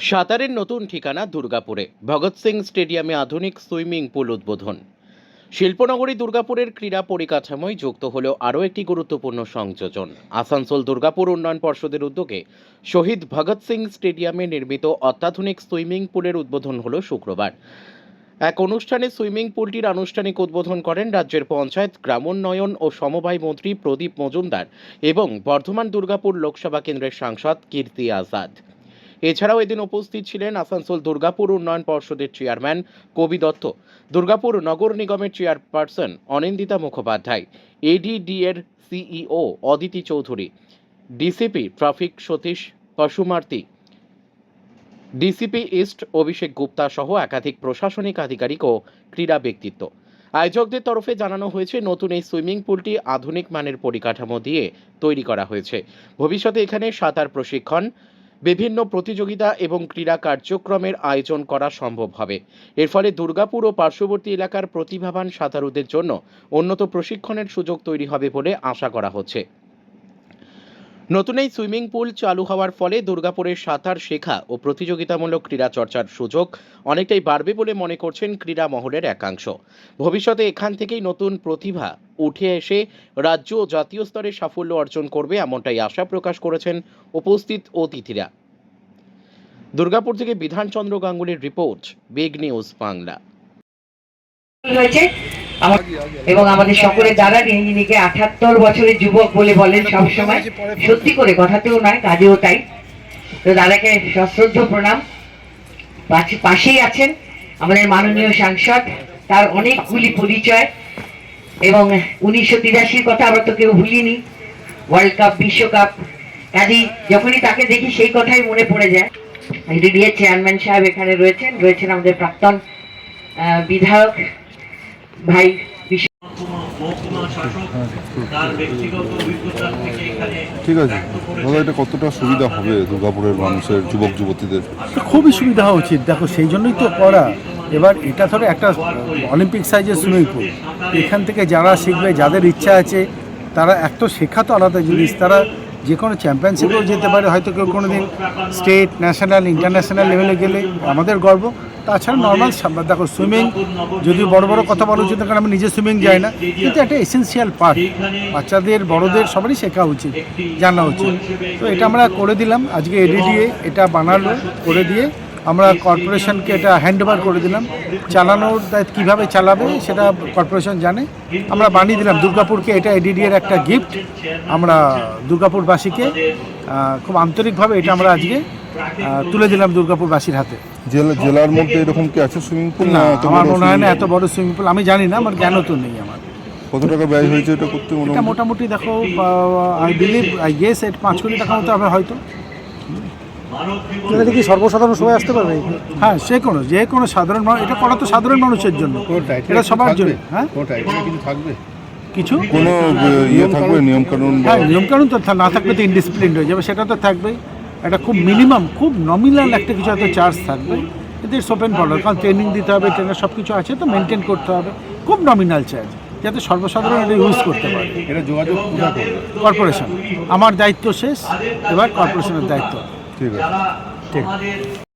সাঁতারের নতুন ঠিকানা দুর্গাপুরে ভগৎ সিং স্টেডিয়ামে আধুনিক সুইমিং পুল উদ্বোধন। শিল্পনগরী দুর্গাপুরের ক্রীড়া পরিকাঠামোয় যুক্ত হল আরও একটি গুরুত্বপূর্ণ সংযোজন। আসানসোল দুর্গাপুর উন্নয়ন পর্ষদের উদ্যোগে শহীদ ভগৎ সিং স্টেডিয়ামে নির্মিত অত্যাধুনিক সুইমিং পুলের উদ্বোধন হল শুক্রবার। এক অনুষ্ঠানে সুইমিং পুলটির আনুষ্ঠানিক উদ্বোধন করেন রাজ্যের পঞ্চায়েত, গ্রামোন্নয়ন ও সমবায় মন্ত্রী প্রদীপ মজুমদার এবং বর্ধমান দুর্গাপুর লোকসভা কেন্দ্রের সাংসদ কীর্তি আজাদ। এছাড়াও এদিন উপস্থিত ছিলেন আসানসোল দুর্গাপুর উন্নয়ন পর্ষদের চেয়ারম্যান কবি দত্ত, দুর্গাপুর নগর নিগমের চেয়ারপারসন অনিন্দিতা মুখোপাধ্যায়, এডিডি এর CEO Aditi Chowdhury, DCP traffic Satish Pasumarthi, DCP east Abhishek Gupta সহ একাধিক প্রশাসনিক আধিকারিক ও ক্রীড়া ব্যক্তিত্ব। আয়োজকদের তরফে জানানো হয়েছে, নতুন এই সুইমিং পুলটি আধুনিক মানের পরিকাঠামো দিয়ে তৈরি করা হয়েছে। ভবিষ্যতে এখানে সাঁতার প্রশিক্ষণ, বিভিন্ন প্রতিযোগিতা এবং ক্রীড়া কার্যক্রমের আয়োজন করা সম্ভব হবে। এর ফলে দুর্গাপুর ও পার্শ্ববর্তী এলাকার প্রতিভাবান সাঁতারুদের জন্য উন্নত প্রশিক্ষণের সুযোগ তৈরি হবে বলে আশা করা হচ্ছে। নতুন এই সুইমিং পুল চালু হওয়ার ফলে দুর্গাপুরের সাঁতার শেখা ও প্রতিযোগিতামূলক ক্রীড়া চর্চার সুযোগ অনেকটাই বাড়বে বলে মনে করছেন ক্রীড়া মহলের একাংশ। ভবিষ্যতে এখান থেকেই নতুন প্রতিভা উঠে এসে রাজ্য ও জাতীয় স্তরে সাফল্য অর্জন করবে, এমনটাই আশা প্রকাশ করেছেন উপস্থিত অতিথিরা। দুর্গাপুর থেকে বিধানচন্দ্র গাঙ্গুলির রিপোর্ট, বিগ নিউজ বাংলা। এবং আমাদের সকলের দ্বারা নিজেকে ৭৮ বছরের যুবক বলে বলেন সবসময়, সত্যি করে কথাতেও নয় কাজেও তাই। তো দাদাকে সশ্রদ্ধ প্রণাম। পাশেই আছেন আমাদের মাননীয় সাংসদ, তার অনেকগুলি পরিচয় এবং 1983 কথা আমরা তো কেউ ভুলিনি, ওয়ার্ল্ড কাপ, বিশ্বকাপ, কাজেই যখনই তাকে দেখি সেই কথাই মনে পড়ে যায়। এডিডি এর চেয়ারম্যান সাহেব এখানে রয়েছেন আমাদের প্রাক্তন বিধায়ক ভাই ঠিক আছে দাদা, এটা কতটা সুবিধা হবে দুর্গাপুরের মানুষের, যুবক যুবতীদের? খুবই সুবিধা হওয়া উচিত। দেখো, সেই জন্যই তো করা। এবার এটা ধরো একটা অলিম্পিক সাইজের সুইমিং পুল, এখান থেকে যারা শিখবে, যাদের ইচ্ছা আছে, তারা একটা শেখা তো আলাদা জিনিস, তারা যে কোনো চ্যাম্পিয়নশিপেও যেতে পারে, হয়তো কেউ কোনো দিন স্টেট, ন্যাশনাল, ইন্টারন্যাশনাল লেভেলে গেলে আমাদের গর্ব। তাছাড়া নর্মাল দেখো, সুইমিং যদি বড় বড় কথা বলা উচিত, কারণ আমি নিজে সুইমিং যাই না, কিন্তু একটা এসেন্সিয়াল পার্ট, বাচ্চাদের বড়দের সবারই শেখা উচিত, জানা উচিত। তো এটা আমরা করে দিলাম আজকে, এডিডিএ এটা বানালো, করে দিয়ে আমরা কর্পোরেশনকে এটা হ্যান্ড ওভার করে দিলাম। চালানোর দায়িত্ব কীভাবে চালাবে সেটা কর্পোরেশন জানে, আমরা বানিয়ে দিলাম দুর্গাপুরকে। এটা এডিডিএর একটা গিফট, আমরা দুর্গাপুরবাসীকে খুব আন্তরিকভাবে এটা আমরা আজকে তুলে দিলাম দুর্গাপুরবাসীর হাতে। জেলার মধ্যে এরকম কি আছে সুইমিং পুল? না, আমার মনে হয় না এত বড় সুইমিং পুল, আমি জানি না, আমার জ্ঞানও তো নেই আমার। কত টাকা ব্যয় হয়েছে এটা করতে? এটা মোটামুটি দেখো, আই গেস 5 কোটি টাকা মতো হবে হয়তো। এটা কি সর্বসাধারণ সবাই আসতে পারবে? হ্যাঁ, যে কোনো সাধারণ মানুষ, এটা করা তো সাধারণ মানুষের জন্য, এটা সবার জন্য। হ্যাঁ, কিছু কোনো থাকবে নিয়মকানুন? হ্যাঁ, নিয়মকানুন তো না থাকলে তো ইনডিসিপ্লিন হয়ে যাবে, সেটা তো থাকবেই। একটা খুব মিনিমাম, খুব নমিনাল একটা কিছু হয়তো চার্জ থাকবে, এতে ওপেন পড়ার, কারণ ট্রেনিং দিতে হবে, ট্রেনার সব কিছু আছে তো মেনটেন করতে হবে, খুব নমিনাল চার্জ, যাতে সর্বসাধারণ এটা ইউজ করতে পারে। এটা যোগাযোগ কর্পোরেশন, আমার দায়িত্ব শেষ, এবার কর্পোরেশনের দায়িত্ব। ঠিক আছে।